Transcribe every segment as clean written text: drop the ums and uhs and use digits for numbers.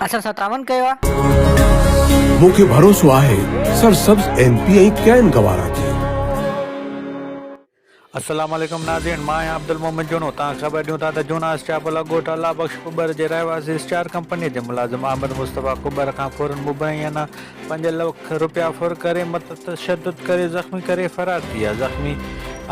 असां 57 कयो आहे। मूंखे भरोसो आहे सरसब्ज एमपी ऐं कैन गवारा थी। अस्सलाम वालेकुम नाज़रीन, मां आहियां अब्दुल मोमिन जूनो। तव्हां ख़बर ॾियूं था त जूना स्टाफ ॻोठ अल्लाह बख्श कुबर जे रहवासी स्टार कंपनी जे मुलाज़िम आमिर मुस्तफ़ा कुबर खां फ़ौरन मुबैना 5 लाख रुपया फुर करे तशद्दुद करे ज़ख़्मी करे फ़रार थी विया। ज़ख़्मी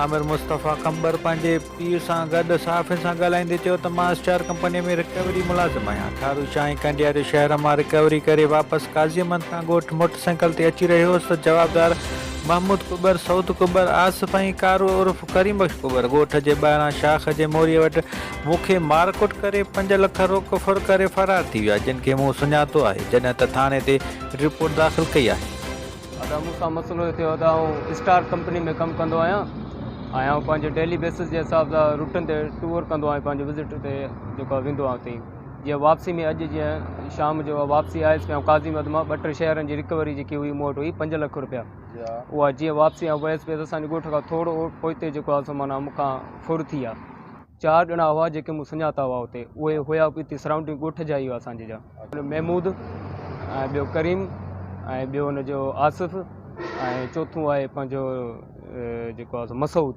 आमिर मुस्तफ़ा कुबर पंहिंजे पीउ सां गॾु सहाफ़ियुनि सां ॻाल्हाईंदे चयो त मां स्टार कंपनी में रिकवरी मुलाज़िम आहियां। ठारू शाही कंडियारे शहर मां रिकवरी करे वापसि काज़ीमंद खां ॻोठ मोटरसाइकिल ते अची रहियो हुउसि त जवाबदार महमूद कुबर, सऊद कुबर, आसिफ ऐं कारो उर्फ़ करीम बख्श कुबर ॻोठ जे ॿाहिरां शाख जे मोरीअ वटि मूंखे मारकुट करे 5 लाख रोक फुर करे फ़रार थी विया, जिन खे मूं सुञातो आहे, जॾहिं त थाणे ते रिपोर्ट दाख़िल कई आहे। मूंसां मसइलो थियो त आउं स्टार कंपनी में कमु कंदो आहियां ऐं आउं पंहिंजे डेली बेसिस जे हिसाब सां रूटनि ते टूर कंदो आहियां, पंहिंजे विज़िट ते जेको वेंदो आहियां हुते। जीअं वापसी में अॼु जीअं शाम जो वापसी आयुसि पिया काज़ीमद मां 2-3 शहरनि जी रिकवरी जेकी हुई मूं वटि हुई 5 लाख रुपया। उहा जीअं वापसी वियसि पियो त असांजे ॻोठ खां थोरो पोइते जेको आहे माना मूंखां फुर थी आहे। 4 ॼणा हुआ जेके मूं सुञाता हुआ हुते, उहे हुआ हिते सराउंडिंग ॻोठ जा ई हुआ असांजे जा। महमूद ऐं ॿियो करीम ऐं ॿियो हुनजो आसिफ ऐं चोथों आहे पंहिंजो जेको आहे मसूद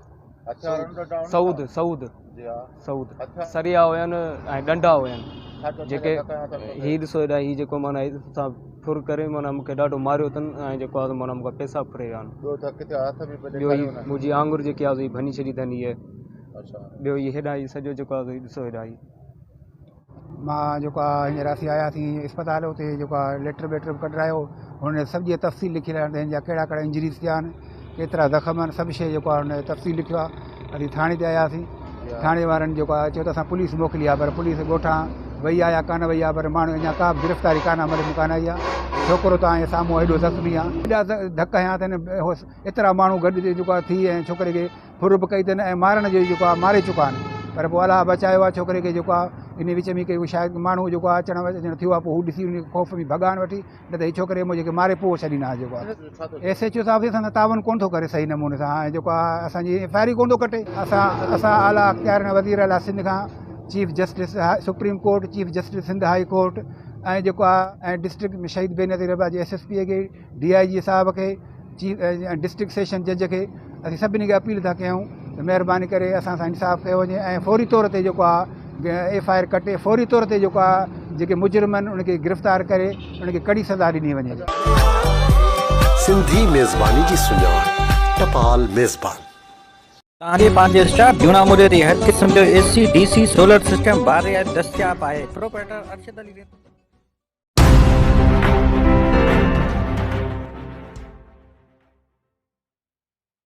सऊद सरिया हुयनि ऐं डंडा हुयनि जेके हीउ ॾिसो हेॾा हीउ जेको माना सां फुर करे माना मूंखे ॾाढो मारियो अथनि ऐं जेको आहे माना मूंखां पैसा फुरे विया आहिनि। ॿियो हीउ मुंहिंजी आंगुर जेकी आहे भञी छॾी अथनि इहे। ॿियो हीउ हेॾा हीउ सॼो जेको आहे ॾिसो हेॾा हीउ। मां जेको आहे हींअर असीं आयासीं अस्पताल, हुते जेको आहे लेटर वेटर बि कढायो, हुन सॼी तफ़सील लिखी रहिया आहिनि, हिन जा कहिड़ा कहिड़ा इंजरीज़ थिया आहिनि, केतिरा ज़ख़्म आहिनि, सभु शइ जेको आहे हुन तफ़सील लिखियो आहे। असीं थाणे ते आयासीं, थाणे वारनि जेको आहे चयो त असां पुलिस मोकिली आहे, पर पुलिस ॻोठां वई आहे या कान वई आहे, पर माण्हू अञा का बि गिरफ़्तारी कान मतिलबु कान आई आहे। छोकिरो तव्हांजे साम्हूं हेॾो ज़ख़्मी आहे, हेॾा धक हयां अथनि, एतिरा माण्हू गॾु जेको आहे थी ऐं छोकिरे खे फुर बि कई अथनि ऐं मारण जो जेको आहे मारे चुका आहिनि, पर पोइ अलाह बचायो आहे छोकिरे खे। जेको आहे इन विच में के शायदि माण्हू जेको आहे अचणु थियो आहे, पोइ हू ॾिसी उन ख़ौफ़ में भॻान वठी, न त हीउ छोकिरे मुंहिंजे के मारे पोइ छॾींदा जेको आहे। SHO साहिब सां तावन कोन थो करे सही नमूने सां, ऐं जेको आहे असांजी FIR कोन थो कटे। असां आला अख़्तियार वज़ीर आला सिंध खां chief justice supreme court, chief justice Sindh high court ऐं जेको आहे ऐं डिस्ट्रिक्ट में शहीद बेनज़ीर अहमद जे SSP खे, DIG साहिब खे, चीफ डिस्ट्रिक्ट सेशन जज खे, असीं सभिनी खे अपील था कयूं त महिरबानी करे असां सां इंसाफ़ कयो वञे ऐं फौरी तौर ते जेको आहे FIR कटे, फौरी तौर ते जेको आहे जेके मुजरिम आहिनि उनखे गिरफ़्तार करे उनखे कड़ी सज़ा ॾिनी वञे। सिंधी मेज़बानी जी सुञाण, टपाल मेज़बान। तव्हांजे पंहिंजे स्टाफ जूना मुरे ते हर क़िस्म जो AC, DC सोलर सिस्टम बारे दस्तियाब आहे। प्रोपराइटर अरशद अली।